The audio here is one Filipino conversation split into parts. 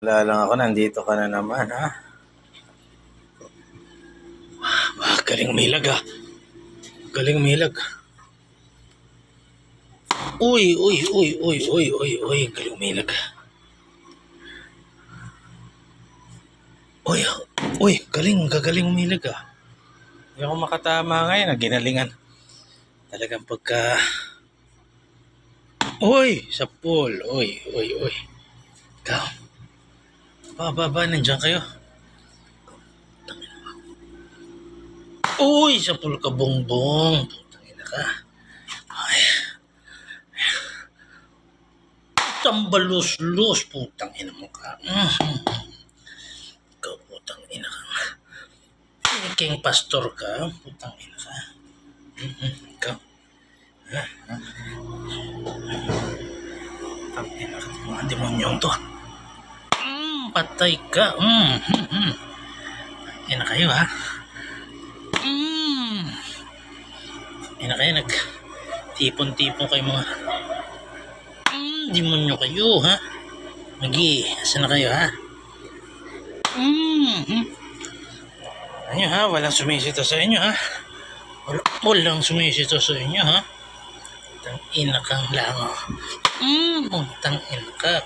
Wala lang ako, nandito ka na naman, ha? Galing umilag, ha? Galing umilag. Uy, galing umilag. Gagaling umilag, ha? Hindi ako makatama ngayon, ginalingan. Talagang pagka... Sa pool. Ikaw. Baba, nandiyan kayo. Sa pool ka, bongbong. Putangina ka. Ay. Tambalos-los, putangina mo ka. Ikaw, putangina ka. King pastor ka, putangina ka. Ikaw. Putangina ka, mga demonyong to. Patay ka. Ina kayo, ha? Ina kayo, nagtipon-tipon kayo mga demonyo kayo, ha? Asa na kayo, ha? Ano, ha? Walang sumisito sa inyo, ha? Walang sumisito sa inyo, ha? Tang-ina kang lango. Tang-ina ka.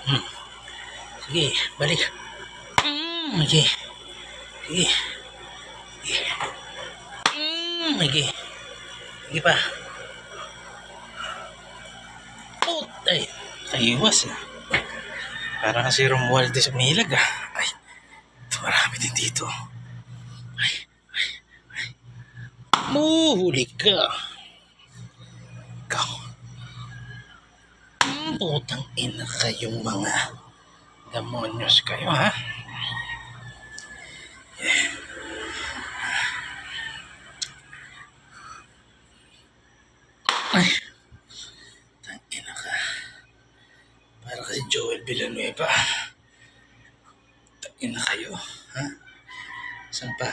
Sige, balik. Sige. Sige pa. Ay, kaiwas, ha? Parang kasi Romualdez umilag, ha? Ay, marami din dito. Ay. Huli ka. Ikaw. Putang ina kayong mga demonyos kayo, ha? Ay. Tangina ka. Para kasi Joel Villanueva. Tangina kayo, ha? Saan pa?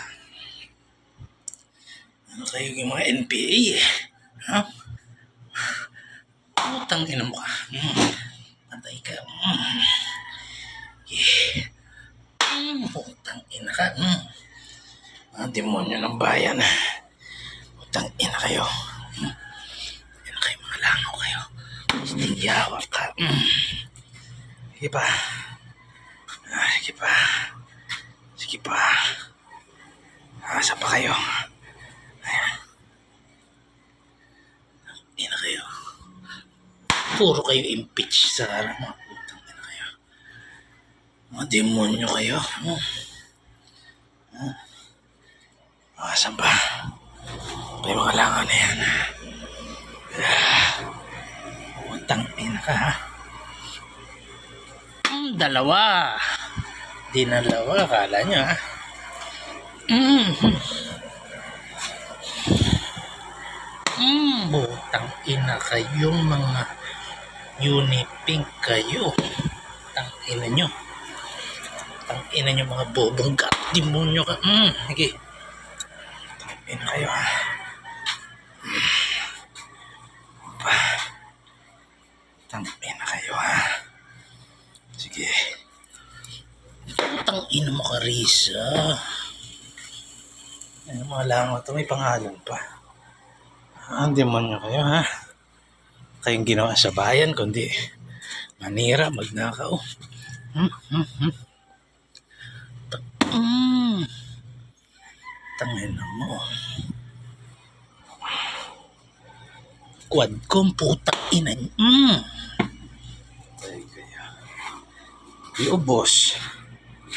Ano kayo yung mga NPA, ha? Putang ina mo ka. Patay ka. Putang ina ka. Mga demonyo ng bayan. Putang ina kayo. Ina kayo, mga langaw kayo. Yawa ka. Sige pa. Sige pa. Asa pa kayo? Ina kayo. Puro kayo impeach sa mga putang ina kayo. Mga demonyo kayo. Saan ba? May mga langaw na yan. Putang ina ka, ha? Dalawa. Dinalawa, akala nyo, ha? Butang ina kayong mga unipink kayo. Tang ina nyo. Tang ina nyo mga bobong demonyo ka. Sige. Tang ina kayo, ha? Tang ina kayo, ha? Sige. Tang ina mo ka, Risa. Ano mga langaw to, may pangalan pa. Ang demonyo kayo, ha? Kayong ginawa sa bayan, kundi manira, magnakaw. Tangina mo. Quadcom, putang ina. Ay, kaya. Yo, boss.